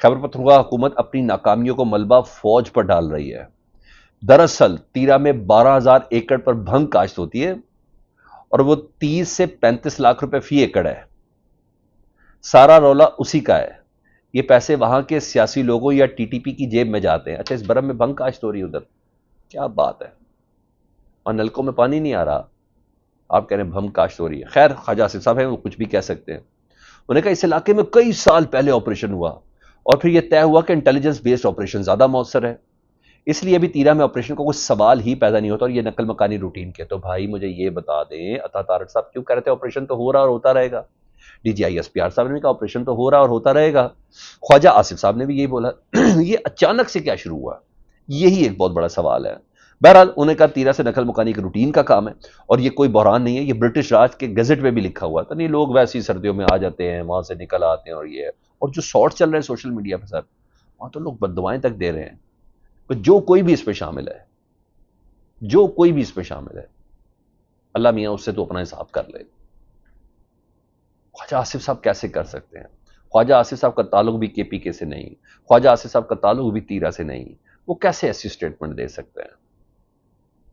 خیبر پختونخوا حکومت اپنی ناکامیوں کو ملبہ فوج پر ڈال رہی ہے. دراصل تیرا میں 12,000 ایکڑ پر بھنگ کاشت ہوتی ہے اور وہ 30 سے 35 لاکھ روپے فی ایکڑ ہے. سارا رولا اسی کا ہے. یہ پیسے وہاں کے سیاسی لوگوں یا ٹی ٹی پی کی جیب میں جاتے ہیں. اچھا، اس برم میں بھنگ کاشت ہو رہی ہے ادھر، کیا بات ہے، اور نلکوں میں پانی نہیں آ رہا، آپ کہہ رہے ہیں بھنگ کاشت ہو رہی ہے. خیر، خواجہ آصف صاحب ہیں، وہ کچھ بھی کہہ سکتے ہیں. انہوں نے کہا اس علاقے میں کئی سال پہلے آپریشن ہوا اور پھر یہ طے ہوا کہ انٹیلیجنس بیسڈ آپریشن زیادہ مؤثر ہے، اس لیے ابھی تیرا میں آپریشن کا کوئی سوال ہی پیدا نہیں ہوتا اور یہ نقل مکانی روٹین کے. تو بھائی مجھے یہ بتا دیں، عطا طارق صاحب کیوں کہہ رہے تھے آپریشن تو ہو رہا اور ہوتا رہے گا؟ D G I S P R صاحب نے بھی کہا آپریشن تو ہو رہا اور ہوتا رہے گا. خواجہ آصف صاحب نے بھی یہی بولا. یہ اچانک سے کیا شروع ہوا؟ یہی ایک بہت بڑا سوال ہے. بہرحال انہوں نے کہا تیرا سے نقل مکانی ایک روٹین کا کام ہے اور یہ کوئی بحران نہیں ہے. یہ برٹش راج کے گزٹ میں بھی لکھا ہوا تھا. نہیں، لوگ ویسی سردیوں میں آ جاتے ہیں، وہاں سے نکل آتے ہیں، اور یہ اور جو شارٹ چل رہے ہیں سوشل میڈیا پہ سر، وہاں تو لوگ بددعائیں تک دے رہے ہیں. جو کوئی بھی اس پہ شامل ہے، جو کوئی بھی اس پہ شامل ہے، اللہ میاں اس سے تو اپنا حساب کر لے. خواجہ آصف صاحب کیسے کر سکتے ہیں؟ خواجہ آصف صاحب کا تعلق بھی کے پی کے سے نہیں، خواجہ آصف صاحب کا تعلق بھی تیرا سے نہیں. وہ کیسے ایسی اسٹیٹمنٹ دے سکتے ہیں؟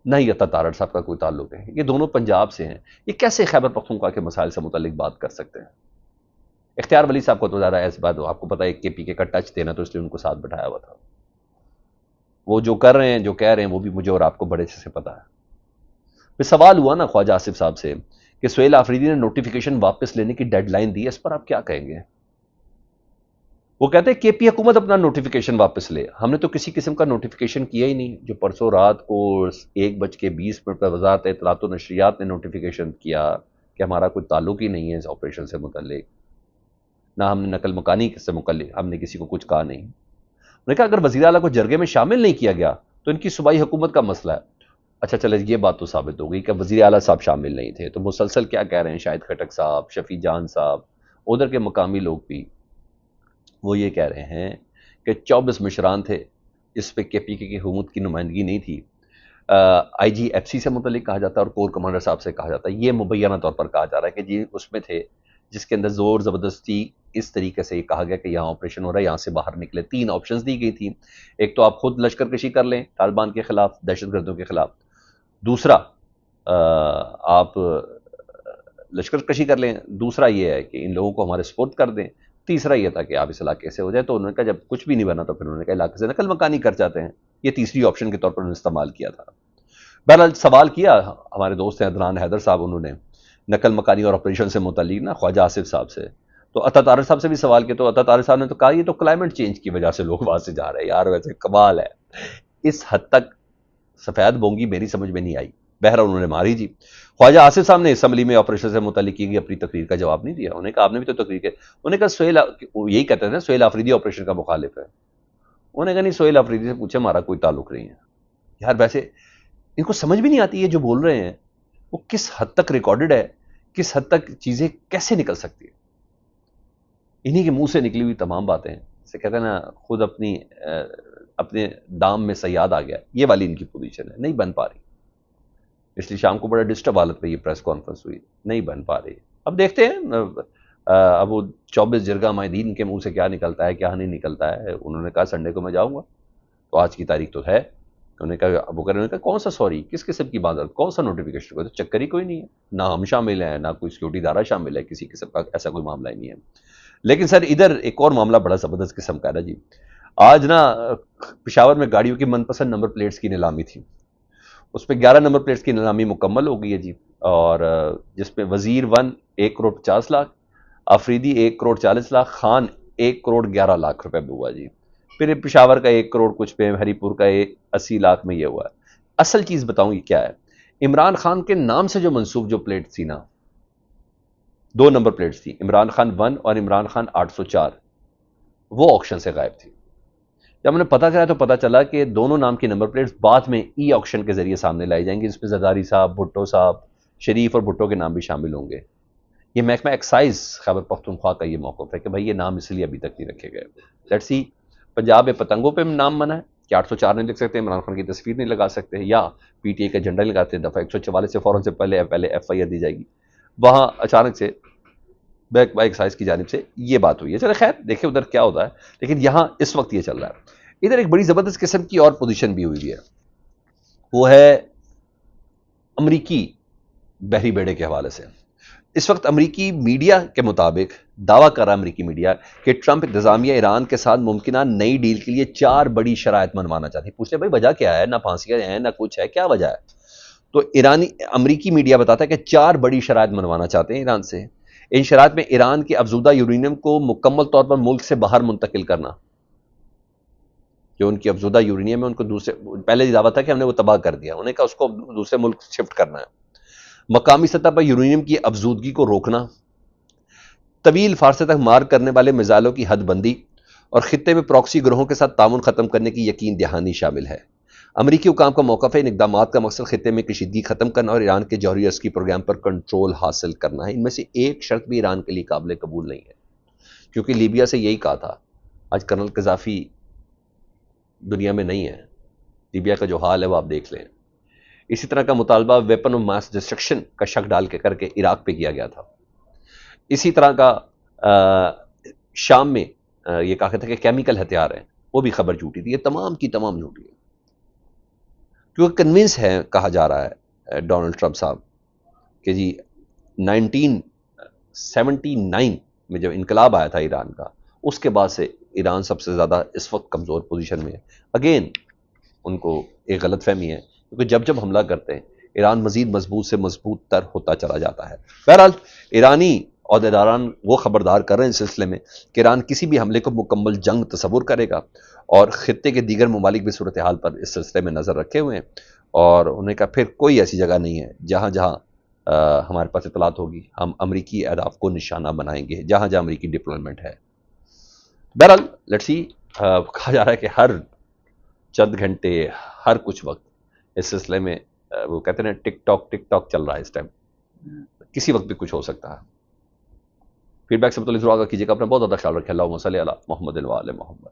نہ ہی عطا طارق صاحب کا کوئی تعلق ہے. یہ دونوں پنجاب سے ہیں. یہ کیسے خیبر پختونخوا کے مسائل سے متعلق بات کر سکتے ہیں؟ اختیار ولی صاحب کو تو زیادہ ایسی بات آپ کو پتا ہے کے پی کے کا ٹچ دینا، تو اس لیے ان کو ساتھ بٹھایا ہوا تھا. وہ جو کر رہے ہیں، جو کہہ رہے ہیں، وہ بھی مجھے اور آپ کو بڑے اچھے سے پتا ہے. پھر سوال ہوا نا خواجہ آصف صاحب سے کہ سہیل آفریدی نے نوٹیفیکیشن واپس لینے کی ڈیڈ لائن دی ہے، اس پر آپ کیا کہیں گے؟ وہ کہتے ہیں کے پی حکومت اپنا نوٹیفیکیشن واپس لے. ہم نے تو کسی قسم کا نوٹیفیکیشن کیا ہی نہیں. جو پرسوں رات کو 1:20 پر وزارت اطلاعات و نشریات نے نوٹیفیکیشن کیا کہ ہمارا کوئی تعلق ہی نہیں ہے اس آپریشن سے متعلق، نہ ہم نے نقل مکانی سے متعلق ہم نے کسی کو کچھ کہا نہیں. انہوں نے کہا اگر وزیر اعلیٰ کو جرگے میں شامل نہیں کیا گیا تو ان کی صوبائی حکومت کا مسئلہ ہے. اچھا چلے، یہ بات تو ثابت ہو گئی کہ وزیر اعلیٰ صاحب شامل نہیں تھے. تو مسلسل کیا کہہ رہے ہیں شاہد خٹک صاحب، شفیع جان صاحب، ادھر کے مقامی لوگ بھی، وہ یہ کہہ رہے ہیں کہ 24 مشران تھے جس پہ کے پی کے کی حکومت کی نمائندگی نہیں تھی. آئی جی ایف سی سے متعلق کہا جاتا ہے اور کور کمانڈر صاحب سے کہا جاتا ہے. یہ مبینہ طور پر کہا جا رہا ہے کہ جی اس میں تھے جس کے اندر زور زبردستی اس طریقے سے یہ کہا گیا کہ یہاں آپریشن ہو رہا ہے، یہاں سے باہر نکلے. 3 آپشنز دی گئی تھیں. ایک تو آپ خود لشکر کشی کر لیں طالبان کے خلاف، دہشت گردوں کے خلاف. دوسرا آپ لشکر کشی کر لیں. دوسرا یہ ہے کہ ان لوگوں کو ہمارے سپرد کر دیں. تیسرا یہ تھا کہ آپ اس علاقے سے ہو جائے. تو انہوں نے کہا جب کچھ بھی نہیں بنا تو پھر انہوں نے کہا علاقے سے نقل مکانی کر جاتے ہیں. یہ تیسری آپشن کے طور پر انہوں نے استعمال کیا تھا. بہرحال سوال کیا ہمارے دوست ہیں عدنان حیدر صاحب، انہوں نے نقل مکانی اور آپریشن سے متعلق نا خواجہ آصف صاحب سے. تو عطا طارق صاحب سے بھی سوال کیا، تو عطا طارق صاحب نے تو کہا یہ تو کلائمیٹ چینج کی وجہ سے لوگ وہاں سے جا رہے ہیں. یار ویسے کمال ہے. اس حد تک سفید بونگی میری سمجھ میں نہیں آئی. بہرحال انہوں نے ماری جی. خواجہ آصف صاحب نے اسمبلی میں آپریشن سے متعلق کی گئی اپنی تقریر کا جواب نہیں دیا. انہوں نے کہا آپ نے بھی تو تقریر کی. انہوں نے کہا سہیل، یہی کہتے تھے سہیل آفریدی آپریشن کا مخالف ہے. انہوں نے کہا نہیں، سہیل آفریدی سے پوچھے، ہمارا کوئی تعلق نہیں ہے. یار ویسے ان کو سمجھ بھی نہیں آتی یہ جو بول رہے ہیں وہ کس حد تک ریکارڈڈ ہے، کس حد تک چیزیں کیسے نکل سکتی ہیں. انہی کے منہ سے نکلی ہوئی تمام باتیں سے کہتے ہیں نا خود اپنے دام میں سیاد آ گیا. یہ والی ان کی پوزیشن ہے، نہیں بن پا رہی. اس لیے شام کو بڑا ڈسٹرب حالت میں یہ پریس کانفرنس ہوئی، نہیں بن پا رہی. اب دیکھتے ہیں اب وہ 24 جرگہ مائدین کے منہ سے کیا نکلتا ہے کیا نہیں نکلتا ہے. انہوں نے کہا سنڈے کو میں جاؤں گا، تو آج کی تاریخ تو ہے. انہوں نے کہا ابو کرے، انہوں نے کہا کون سا سوری، کس قسم کی بات، کون سا نوٹیفیکیشن، کوئی تو چکر ہی کوئی نہیں ہے. نہ ہم شامل ہیں، نہ کوئی سیکورٹی ادارہ شامل ہے، کسی قسم کا ایسا کوئی معاملہ ہی نہیں ہے. لیکن سر ادھر ایک اور معاملہ بڑا زبردست قسم کا ہے جی. آج نا پشاور میں گاڑیوں کی من پسند نمبر پلیٹس کی نیلامی تھی. اس پہ 11 نمبر پلیٹس کی نیلامی مکمل ہو گئی ہے جی. اور جس میں وزیر 1 1,50,00,000، آفریدی 1,40,00,000، خان 1,11,00,000 روپے میں ہوا جی. پھر پشاور کا 1 کروڑ کچھ پہ، ہری پور کا 80 لاکھ میں یہ ہوا ہے. اصل چیز بتاؤں یہ کیا ہے، عمران خان کے نام سے جو منسوب جو پلیٹ تھی نا، 2 نمبر پلیٹس تھی، عمران خان 1 اور عمران خان 804، وہ آکشن سے غائب تھی. جب ہم نے پتہ کرا تو پتہ چلا کہ دونوں نام کی نمبر پلیٹس بعد میں ای آکشن کے ذریعے سامنے لائی جائیں گی، جس میں زرداری صاحب، بھٹو صاحب، شریف اور بھٹو کے نام بھی شامل ہوں گے. یہ محکمہ ایکسائز خیبر پختونخوا کا یہ موقف ہے کہ بھائی یہ نام اس لیے ابھی تک نہیں رکھے گئے. لیٹس سی پنجاب میں پتنگوں پہ نام منع ہے کہ 804 نہیں لکھ سکتے، عمران خان کی تصویر نہیں لگا سکتے، یا پی ٹی اے کا جھنڈا لگاتے ہیں دفعہ 144 سے فوراً سے پہلے ایف آئی آر دی جائے گی. وہاں اچانک سے بیک ایکسائز کی جانب سے یہ بات ہوئی ہے. چلے خیر دیکھیں ادھر کیا ہوتا ہے, لیکن یہاں اس وقت یہ چل رہا ہے. ادھر ایک بڑی زبردست قسم کی اور پوزیشن بھی ہوئی ہے, وہ ہے امریکی بحری بیڑے کے حوالے سے. اس وقت امریکی میڈیا کے مطابق دعویٰ کر رہا ہے امریکی میڈیا کہ ٹرمپ انتظامیہ ایران کے ساتھ ممکنہ نئی ڈیل کے لیے 4 بڑی شرائط منوانا چاہتی ہے. پوچھ لیں بھائی وجہ کیا ہے, نہ پھانسیاں ہیں نہ کچھ ہے, کیا وجہ ہے؟ تو امریکی میڈیا بتاتا ہے کہ 4 بڑی شرائط منوانا چاہتے ہیں ایران سے. ان شرائط میں ایران کے افزودہ یورینیم کو مکمل طور پر ملک سے باہر منتقل کرنا, جو ان کی افزودہ یورینیم ہے ان کو پہلے یہ دعویٰ تھا کہ ہم نے وہ تباہ کر دیا, انہوں نے کہا اس کو دوسرے ملک شفٹ کرنا ہے. مقامی سطح پر یورینیم کی افزودگی کو روکنا, طویل فاصلے تک مار کرنے والے میزائلوں کی حد بندی, اور خطے میں پراکسی گروہوں کے ساتھ تعاون ختم کرنے کی یقین دہانی شامل ہے. امریکی حکام کا موقف ہے ان اقدامات کا مقصد خطے میں کشیدگی ختم کرنا اور ایران کے جوہری عسکری پروگرام پر کنٹرول حاصل کرنا ہے. ان میں سے ایک شرط بھی ایران کے لیے قابل قبول نہیں ہے, کیونکہ لیبیا سے یہی کہا تھا. آج کرنل قذافی دنیا میں نہیں ہے, لیبیا کا جو حال ہے وہ آپ دیکھ لیں. اسی طرح کا مطالبہ ویپن آف ماس ڈسٹرکشن کا شک ڈال کے کر کے عراق پہ کیا گیا تھا. اسی طرح کا شام میں یہ کہا تھا کہ کیمیکل ہتھیار ہیں, وہ بھی خبر جھوٹی تھی. یہ تمام کی تمام جھوٹی ہے, کیونکہ کنونس ہے کہا جا رہا ہے ڈونلڈ ٹرمپ صاحب کہ جی 1979 میں جب انقلاب آیا تھا ایران کا, اس کے بعد سے ایران سب سے زیادہ اس وقت کمزور پوزیشن میں ہے. اگین ان کو ایک غلط فہمی ہے, کیونکہ جب حملہ کرتے ہیں ایران مزید مضبوط سے مضبوط تر ہوتا چلا جاتا ہے. بہرحال ایرانی عہدیداران وہ خبردار کر رہے ہیں اس سلسلے میں کہ ایران کسی بھی حملے کو مکمل جنگ تصور کرے گا, اور خطے کے دیگر ممالک بھی صورتحال پر اس سلسلے میں نظر رکھے ہوئے ہیں, اور انہیں کہا پھر کوئی ایسی جگہ نہیں ہے جہاں ہمارے پاس اطلاعات ہوگی ہم امریکی اہداف کو نشانہ بنائیں گے, جہاں امریکی ڈپلومنٹ ہے. بہرحال لیٹس سی, کہا جا رہا ہے کہ ہر چند گھنٹے ہر کچھ وقت اس سلسلے میں وہ کہتے ہیں ٹک ٹاک چل رہا ہے اس ٹائم, کسی وقت بھی کچھ ہو سکتا ہے. فیڈ بیک سے متعلق ضرور آگاہ کیجیے گا. اپنا بہت زیادہ خیال رکھیں. اللہم صلی علی محمد و آل محمد.